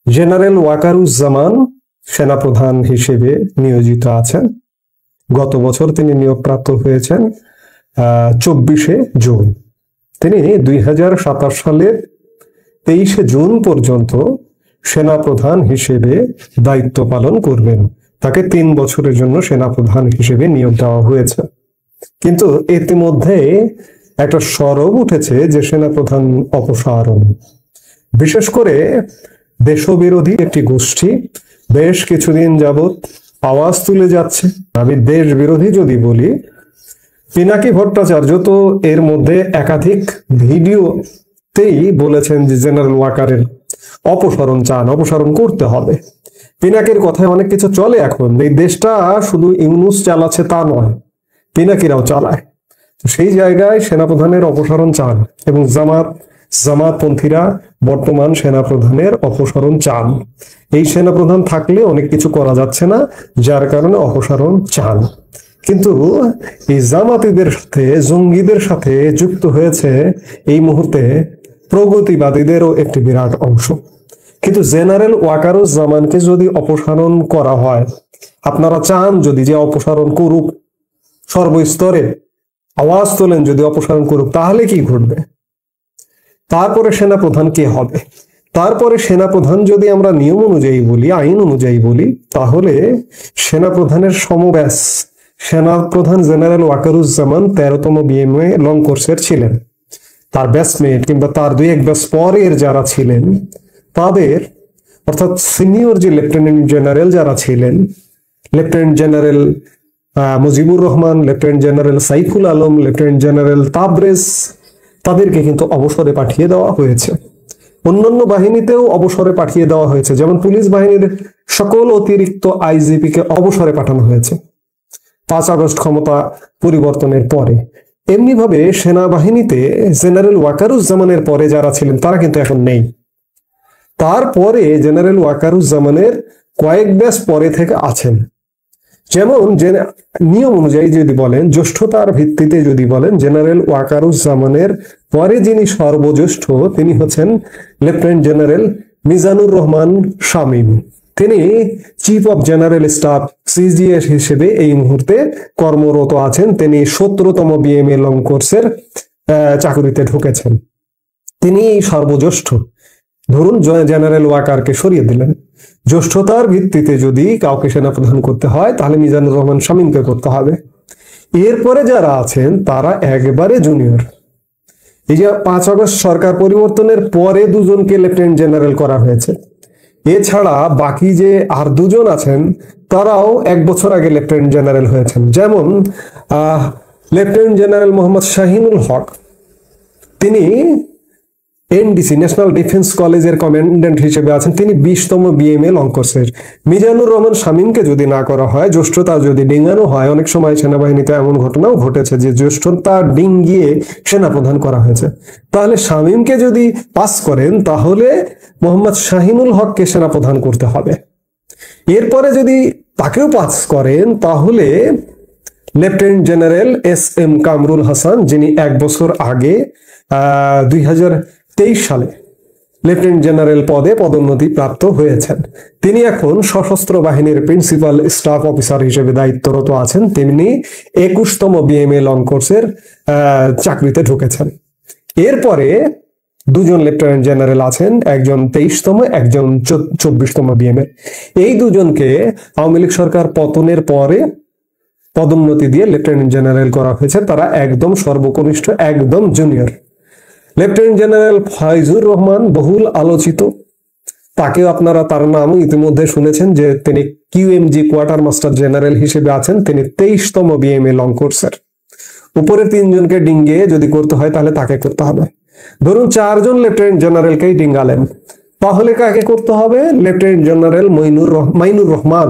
General Wakeruzzaman সেনাপ্রধান হিসেবে নিয়োজিত আছেন। গত বছর তিনি নিয়োগপ্রাপ্ত হয়েছেন 24শে জুন। তিনি 2027 সালের 23শে জুন পর্যন্ত সেনাপ্রধান হিসেবে দায়িত্ব পালন করবেন। তাকে 3 বছরের জন্য সেনাপ্রধান হিসেবে নিয়োগ দেওয়া হয়েছে। কিন্তু ইতিমধ্যে একটা সরব উঠেছে যে সেনাপ্রধান অপসারণ। বিশেষ করে দেশবিরোধী একটি গোষ্ঠী বেশ কিছুদিন যাবৎ আওয়াজ তুলে যাচ্ছে। আমি দেশ বিরোধী যদি বলি, পিনাকি ভট্টাচার্য তো এর মধ্যে একাধিক ভিডিওতেই বলেছেন যে জেনারেল ওয়াকারের অপসারণ চান, অপসারণ করতে হবে। পিনাকির কথায় অনেক কিছু চলে এখন। এই দেশটা শুধু ইউনূস চালাচ্ছে তা নয়, পিনাকিরাও চালায়। সেই জায়গায় সেনাপ্রধানের অপসারণ চান এবং জামাতপন্থীরা বর্তমান সেনাপ্রধানের অপসারণ চান। এই সেনাপ্রধান থাকলে অনেক কিছু করা যাচ্ছে না, যার কারণে অপসারণ চান। কিন্তু এই জামাতিদের সাথে, জঙ্গিদের সাথে যুক্ত হয়েছে এই মুহূর্তে প্রগতিবাদীদেরও একটি বিরাট অংশ। কিন্তু জেনারেল ওয়াকারুজ্জামানকে যদি অপসারণ করা হয়, আপনারা চান যদি যে অপসারণ করুক, সর্বস্তরে আওয়াজ তোলেন যদি অপসারণ করুক, তাহলে কি ঘটবে? তারপরে সেনাপ্রধান কে হবে? তারপরে সেনাপ্রধান যদি আমরা নিয়ম অনুযায়ী বলি, আইন অনুযায়ী বলি, তাহলে সেনাপ্রধানের সমব্যাস সেনাপ্রধান জেনারেল ওয়াকারুজ্জামান 13তম বিএমএ লং কোর্সের ছিলেন। তার ব্যাচমেট কিংবা তার 2-1 ব্যাচ পরের যারা ছিলেন তাদের, অর্থাৎ সিনিয়র যে লেফটেন্যান্ট জেনারেল যারা ছিলেন, lieutenant general Mujibur Rahman, lieutenant general Saiful Alam, lieutenant general Tabrez, তাদেরকে কিন্তু অবসরে পাঠিয়ে দেওয়া হয়েছে। অন্যান্য বাহিনীতেও অবসরে পাঠিয়ে দেওয়া হয়েছে, যেমন পুলিশ বাহিনীর সকল অতিরিক্ত আইজিপি কে অবসরে পাঠানো হয়েছে 5 আগস্ট ক্ষমতা পরিবর্তনের পরে। এমনি ভাবে সেনাবাহিনীতে জেনারেল ওয়াকারুজ্জামানের পরে যারা ছিলেন তারা কিন্তু এখন নেই। তারপরে জেনারেল ওয়াকারুজ্জামানের কয়েক ব্যাচ পরে থেকে আছেন। যেমন নিয়ম অনুযায়ী যদি বলেন, জ্যেষ্ঠতার ভিত্তিতে যদি বলেন, জেনারেল ওয়াকারুজ্জামানের পরে যিনি সর্বজ্যেষ্ঠ তিনি হচ্ছেন লেফটেন্যান্ট জেনারেল মিজানুর রহমান শামীম। তিনি chief of general staff CGS হিসেবে এই মুহূর্তে কর্মরত আছেন। তিনি 17তম বিএমএ লং কোর্সের চাকরিতে ঢুকেছেন। তিনি সর্বজ্যেষ্ঠ। ধরুন জেনারেল ওয়াকারকে সরিয়ে দিলেন, জ্যেষ্ঠতার ভিত্তিতে যদি কাউকে সেনাপ্রধান করতে হয় তাহলে মিজানুর রহমান শামীমকে করতে হবে। এরপরে যারা আছেন তারা একেবারে জুনিয়র। এই যে 5 আগস্ট সরকার পরিবর্তনের পরে 2 জনকে লেফটেন্যান্ট জেনারেল করা হয়েছে। এছাড়া বাকি যে আর 2 জন আছেন তারাও 1 বছর আগে লেফটেন্যান্ট জেনারেল হয়েছেন। যেমন লেফটেন্যান্ট জেনারেল মোহাম্মদ শাহিনুল হক, তিনি এনডিসি ন্যাশনাল ডিফেন্স কলেজের কমান্ড্যান্ট হিসেবে আছেন। তিনি 20তম বিএমএ লং কোর্সের। মিজানুর রহমান শামীমকে যদি না করা হয়, জ্যেষ্ঠতা যদি ডিঙ্গানো হয়, অনেক সময় সেনাবাহিনীতে এমন ঘটনাও ঘটেছে যে জ্যেষ্ঠতা ডিঙ্গিয়ে সেনাপ্রধান করা হয়েছে, তাহলে শামীমকে যদি পাস করেন তাহলে মোহাম্মদ শাহিনুল হককে সেনাপ্রধান করতে হবে। এরপরে যদি তাকেও পাস করেন তাহলে lieutenant general SM Kamrul Hasan, যিনি 1 বছর আগে 2023 সালে লেফটেন্যান্ট জেনারেল পদে পদোন্নতি প্রাপ্ত হয়েছেন, তিনি এখন সশস্ত্র বাহিনীর প্রিন্সিপাল স্টাফ অফিসার হিসেবে দায়িত্বরত আছেন। তিনি 21তম বিএমএ লং কোর্সের চাকরিতে ঢুকেছেন। এরপরে 2 জন লেফটেন্যান্ট জেনারেল আছেন, একজন 23তম, একজন 24তম বিএমএ। এই 2 জনকে আওয়ামী লীগ সরকার পতনের পরে পদোন্নতি দিয়ে লেফটেন্যান্ট জেনারেল করা হয়েছে। তারা একদম সর্বকনিষ্ঠ, একদম junior. Lieutenant general Faizur Rahman বহুল আলোচিত, তাকেও আপনারা তার নামও ইতিমধ্যে শুনেছেন যে তিনি QMG কোয়ার্টার মাস্টার জেনারেল হিসেবে আছেন। তিনি 23তম বিএমএ লং কোর্সের। উপরের 3 জনকে ডিঙ্গিয়ে যদি করতে হয় তাহলে তাকে করতে হবে। ধরুন 4 জন লেফটেন্যান্ট জেনারেলকেই ডিঙ্গালেন, তাহলে কাকে করতে হবে? লেফটেন্যান্ট জেনারেল মাইনুর রহমান,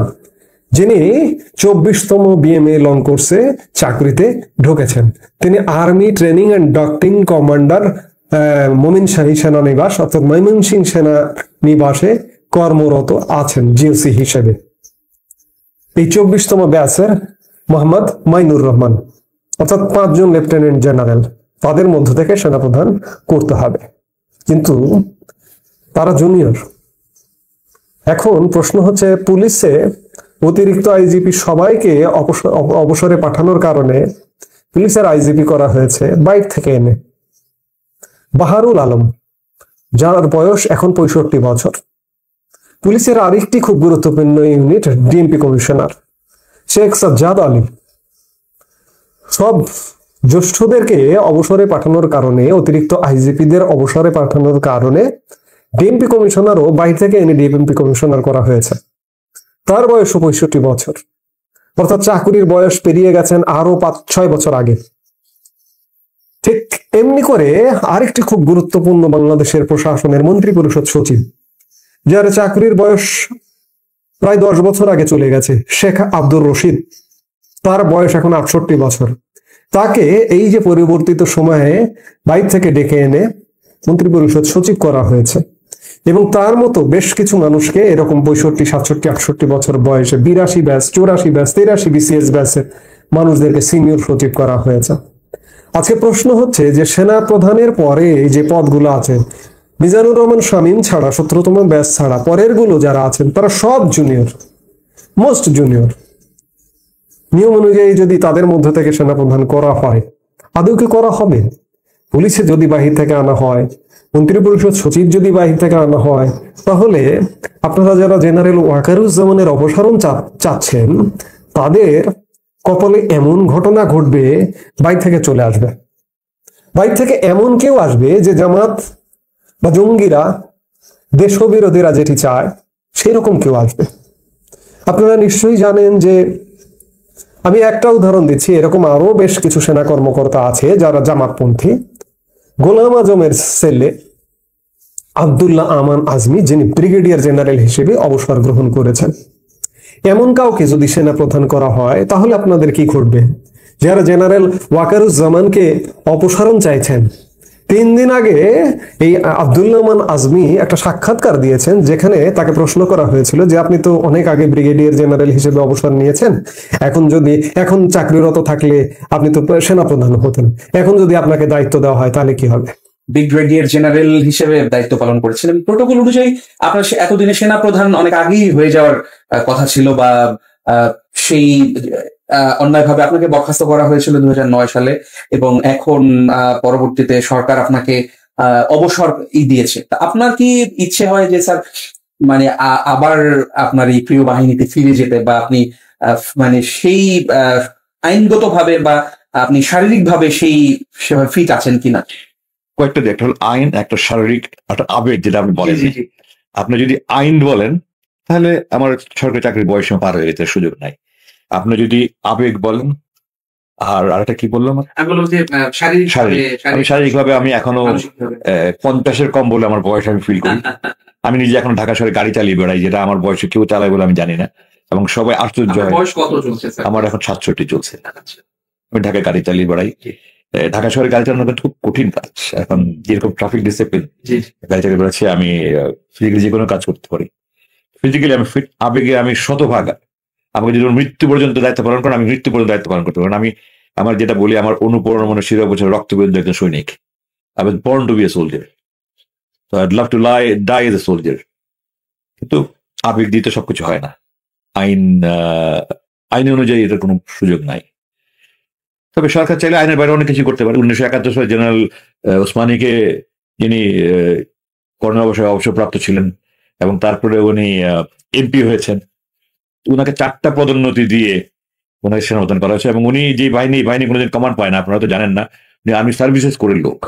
যিনি 24তম বিএমএ লং কোর্সে চাকরিতে ঢুকেছেন। তিনি army training and doctoring commander মমিনশাহী সেনানিবাস অর্থাৎ ময়মনসিংহ সেনানিবাসে কর্মরত আছেন GOC হিসেবে। এই 24তম ব্যাচের মোহাম্মদ মাইনুর রহমান, অর্থাৎ 5 জন লেফটেন্যান্ট জেনারেল, তাদের মধ্য থেকে সেনাপ্রধান করতে হবে। কিন্তু তারা জুনিয়র, এখন প্রশ্ন হচ্ছে, পুলিশে অতিরিক্ত আইজিপি সবাইকে অবসরে পাঠানোর কারণে পুলিশের আইজিপি করা হয়েছে বাইর থেকে এনে বাহারুল আলম, যার বয়স এখন 65 বছর। পুলিশের আরেকটি খুব গুরুত্বপূর্ণ unit DMP commissioner Sheikh Sajjad Ali, সব জ্যেষ্ঠদেরকে অবসরে পাঠানোর কারণে, অতিরিক্ত আইজিপিদের অবসরে পাঠানোর কারণে ডিএমপি কমিশনারও বাইরে থেকে এনে ডিএমপি কমিশনার করা হয়েছে। তার বয়স 65 বছর, অর্থাৎ চাকুরির বয়স পেরিয়ে গেছেন আরো 5-6 বছর আগে। ঠিক এমনি করে আরেকটি খুব গুরুত্বপূর্ণ বাংলাদেশের প্রশাসনের মন্ত্রী পরিষদ সচিব, যার চাকরির বয়স প্রায় 10 বছর আগে চলে গেছে, শেখ আব্দুর রশিদ, তার বয়স এখন 68 বছর। তাকে এই যে পরিবর্তিত সময়ে বাইরে থেকে ডেকে এনে মন্ত্রী পরিষদ সচিব করা হয়েছে, এবং তার মতো বেশ কিছু মানুষকে এরকম 65, 67, 68 বছর বয়সে 82 ব্যাচ, 84 ব্যাচ, 83 বিসিএস ব্যাচের মানুষদেরকে সিনিয়র সচিব করা হয়েছে। আজকে প্রশ্ন হচ্ছে যে সেনা প্রধানের পরে যে পদগুলো আছে, মিজানুর রহমান শামীম ছাড়া, 17তম ব্যাচ ছাড়া পরের গুলো যারা আছেন তারা সব জুনিয়র, মোস্ট জুনিয়র। নিয়ম অনুযায়ী যদি তাদের মধ্য থেকে সেনাপ্রধান করা হয়, আদৌ কি করা হবে? পুলিশে যদি বাহির থেকে আনা হয়, মন্ত্রী পরিষদ সচিব যদি বাহির থেকে আনা হয়, তাহলে আপনারা যারা জেনারেল ওয়াকারুজ্জামানের অপসারণ চাচ্ছেন, তাদের কপালে এমন ঘটনা ঘটবে, বাইরে থেকে চলে আসবে। বাইরে থেকে এমন কেউ আসবে যে জামাত বা জঙ্গিরা, দেশবিরোধীরা যেটি চায় সেরকম কেউ আসবে। আপনারা নিশ্চয়ই জানেন যে, আমি একটা উদাহরণ দিচ্ছি, এরকম আরো বেশ কিছু সেনা কর্মকর্তা আছে যারা জামাতপন্থী। গোলাম আজমের ছেলে আব্দুল্লাহ আমান আজমি, যিনি ব্রিগেডিয়ার জেনারেল হিসেবে অবসর গ্রহণ করেছেন, এমন কাউকে যদি সেনা প্রধান করা হয়, তাহলে আপনাদের কি ঘটবে? যারা জেনারেল ওয়াকারুজ্জামানকে অপসারণ চাইছেন, 3 দিন আগে এই আব্দুল্লাহ আমান আজমি একটা সাক্ষাৎকার দিয়েছেন, যেখানে তাকে প্রশ্ন করা হয়েছিল যে আপনি তো অনেক আগে ব্রিগেডিয়ার জেনারেল হিসেবে অবসর নিয়েছেন, এখন চাকরিরত থাকলে আপনি তো সেনাপ্রধান হতেন, এখন যদি আপনাকে দায়িত্ব দেওয়া হয় তাহলে কি হবে? ব্রিগেডিয়ার জেনারেল হিসেবে দায়িত্ব পালন করেছিলেন। প্রটোকল অনুযায়ী আপনার এতদিনে সেনাপ্রধান অনেক আগেই হয়ে যাওয়ার কথা ছিল, বা সেই অন্যায়ভাবে আপনাকে বরখাস্ত করা হয়েছিল 2009 সালে, এবং এখন পরবর্তীতে সরকার আপনাকে অবসর দিয়েছে। আপনার কি ইচ্ছে হয় যে স্যার, মানে আবার আপনার এই প্রিয় বাহিনীতে ফিরে যেতে, বা আপনি মানে সেই আইনগতভাবে বা আপনি শারীরিকভাবে সেই ফিট আছেন কিনা? কয়েকটা দিক, একটা হলো আইন, একটা শারীরিক, একটা আবেগ, যেটা আপনি বলেন। আপনি যদি আইন বলেন তাহলে আমার সরকারি চাকরির বয়স পার হয়ে যেতে সুযোগ নাই। আপনি যদি আবেগ বলেন, আর আরেকটা কি বললাম, আমি শারীরিকভাবে আমি এখনো 50-এর কম বলে আমার বয়স আমি ফিল করি। আমি নিজে এখন ঢাকা শহরে গাড়ি চালিয়ে বেড়াই, যেটা আমার বয়সে কেউ চালায় বলে আমি জানি না, এবং সবাই আশ্চর্য হয়। আমার এখন 67 চলছে। আমি ঢাকায় গাড়ি চালিয়ে বেড়াই। ঢাকা শহরে গাড়ি চালানো খুব কঠিন কাজ। এখন যেরকম ট্রাফিক ডিসিপ্লিন, গাড়ি চালিয়ে বেড়াচ্ছি, আমি ফিজিক্যালি যে কোনো কাজ করতে পারি। ফিজিক্যালি আমি ফিট, আবেগে আমি শতভাগা। আমাকে যদি মৃত্যু পর্যন্ত দায়িত্ব পালন করেন, আমি মৃত্যু পর্যন্ত দায়িত্ব পালন করতে পারি। আমি আমার যেটা বলি, আমার অনুপ্রেরণা মনে শিরা বছর রক্তবিন্দু একজন সৈনিক। I was born to be a soldier. So I'd love to die as a soldier. কিন্তু আবেগ দিতে সবকিছু হয় না। আইন অনুযায়ী এটার কোনো সুযোগ নাই। তবে সরকার চাইলে আইনের বাইরে অনেক কিছু করতে পারে। 1971 সালে জেনারেল ওসমানীকে, যিনি কর্নেল অবসরপ্রাপ্ত ছিলেন এবং তারপরে উনি এমপি হয়েছেন, উনাকে 4টা পদোন্নতি দিয়ে ওনাকে সেনাপ্রধান করা হয়েছে। এবং উনি যে বাহিনী কোনোদিন কমান্ড পায় না, আপনারা তো জানেন না, উনি আর্মি সার্ভিসেস করে লোক,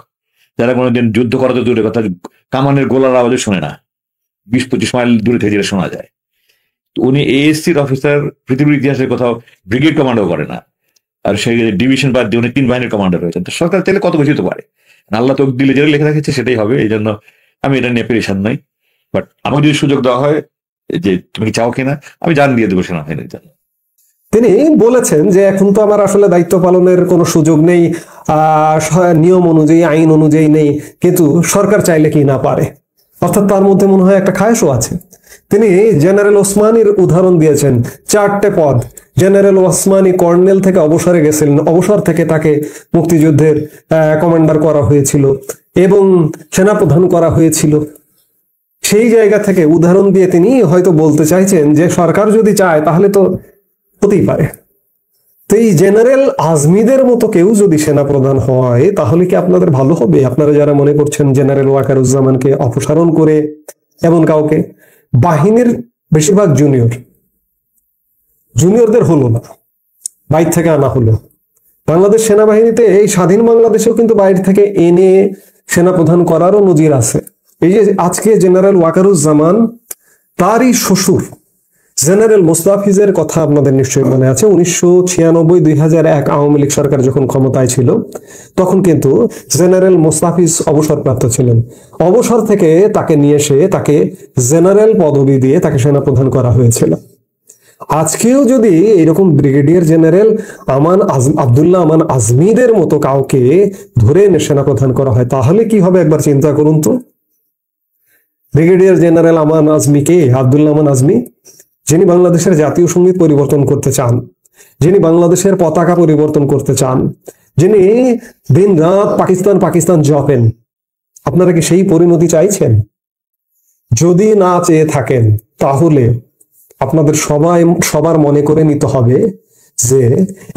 যারা কোনোদিন যুদ্ধ করা তো দূরের কথা, কামানের গোলার আওয়াজে শোনে না, 20-25 মাইল দূরে থেকে যেটা শোনা যায়। তো উনি এএসসির অফিসার, পৃথিবীর ইতিহাসের কোথাও ব্রিগেড কমান্ডও করে না, আর সেই ডিভিশন বাদ দিয়ে উনি 3 বাহিনীর কমান্ডার হয়েছেন। তো সরকার চাইলে কত কিছু হতে পারে, আল্লাহ তো দিলে যেটা লেখা রেখেছে সেটাই হবে। এই জন্য আমি এটা নিয়ে পেরেশান নই। বাট আমাকে যদি সুযোগ দেওয়া হয় যে তুমি চাও কিনা, আমি জান দিয়ে দেবো সেনাবাহিনীর জন্য। তিনি বলেছেন যে এখন তো আমার আসলে দায়িত্ব পালনের কোনো সুযোগ নেই, নিয়ম অনুযায়ী, আইন অনুযায়ী নেই, কিন্তু সরকার চাইলে কি না পারে। অর্থাৎ তার মধ্যে মনে হয় একটা খায়েশও আছে। তিনি জেনারেল ওসমানীর উদাহরণ দিয়েছেন, 4টে পদ। জেনারেল ওসমানী কর্নেল থেকে অবসরে গেছিলেন, অবসর থেকে তাকে মুক্তিযুদ্ধের কমান্ডার করা হয়েছিল এবং সেনাপ্রধান করা হয়েছিল। সেই জায়গা থেকে উদাহরণ দিয়ে তিনি হয়তো বলতে চাইছেন যে সরকার যদি চায় তাহলে তো হতেই পারে। তো এই জেনারেল আজমিদের মতো কেউ যদি সেনাপ্রধান হয় তাহলে কি আপনাদের ভালো হবে? আপনারা যারা মনে করছেন জেনারেল ওয়াকারুজ্জামানকে অপসারণ করে এমন কাউকে, বাহিনীর বেশিরভাগ জুনিয়রদের হলো না, বাইরে থেকে আনা হলো। বাংলাদেশ সেনাবাহিনীতে এই স্বাধীন বাংলাদেশেও কিন্তু বাইরে থেকে এনে সেনাপ্রধান করারও নজির আছে। এই যে আজকে জেনারেল ওয়াকারুজ্জামান, তারই শ্বশুর জেনারেল মোস্তাফিজের কথা আপনাদের নিশ্চয়ই মনে আছে। 1996-2001 আওয়ামী লীগ সরকার যখন ক্ষমতায় ছিল তখন কিন্তু জেনারেল মোস্তাফিজ অবসরপ্রাপ্ত ছিলেন। অবসর থেকে তাকে নিয়ে এসে তাকে জেনারেল পদবি দিয়ে তাকে সেনাপ্রধান করা হয়েছিল। আজকেও যদি এরকম ব্রিগেডিয়ার জেনারেল আব্দুল্লাহ আমান আজমিদের মতো কাউকে ধরে এনে সেনাপ্রধান করা হয় তাহলে কি হবে একবার চিন্তা করুন তো। ব্রিগেডিয়ার জেনারেল আমান আজমি কে? আব্দুল্লাহ আমান আজমি, যিনি বাংলাদেশের জাতীয় সঙ্গীত পরিবর্তন করতে চান, যিনি বাংলাদেশের পতাকা পরিবর্তন করতে চান, যিনি দিন রাত পাকিস্তান জপেন। আপনারা কি সেই পরিণতি চাইছেন? যদি না চেয়ে থাকেন তাহলে আপনাদের সবার মনে করে নিতে হবে যে,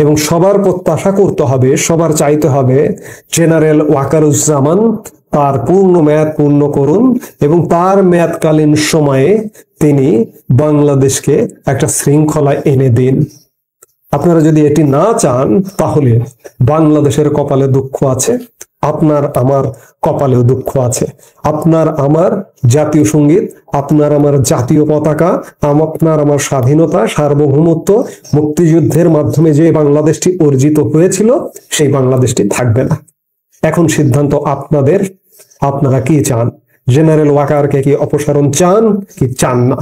এবং সবার প্রত্যাশা করতে হবে, সবার চাইতে হবে জেনারেল ওয়াকারুজ্জামান তার পূর্ণ মেয়াদ পূর্ণ করুন এবং তার মেয়াদকালীন সময়ে তিনি বাংলাদেশকে একটা শৃঙ্খলায় এনে দিন। আপনারা যদি এটি না চান তাহলে বাংলাদেশের কপালে দুঃখ আছে, আপনার আমার কপালেও দুঃখ আছে। আপনার আমার জাতীয় সঙ্গীত, আপনার আমার জাতীয় পতাকা, আপনার আমার স্বাধীনতা, সার্বভৌমত্ব, মুক্তিযুদ্ধের মাধ্যমে যে বাংলাদেশটি অর্জিত হয়েছিল সেই বাংলাদেশটি থাকবে না। এখন সিদ্ধান্ত আপনাদের, আপনারা কি চান? জেনারেল ওয়াকারকে কি অপসারণ চান কি চান না?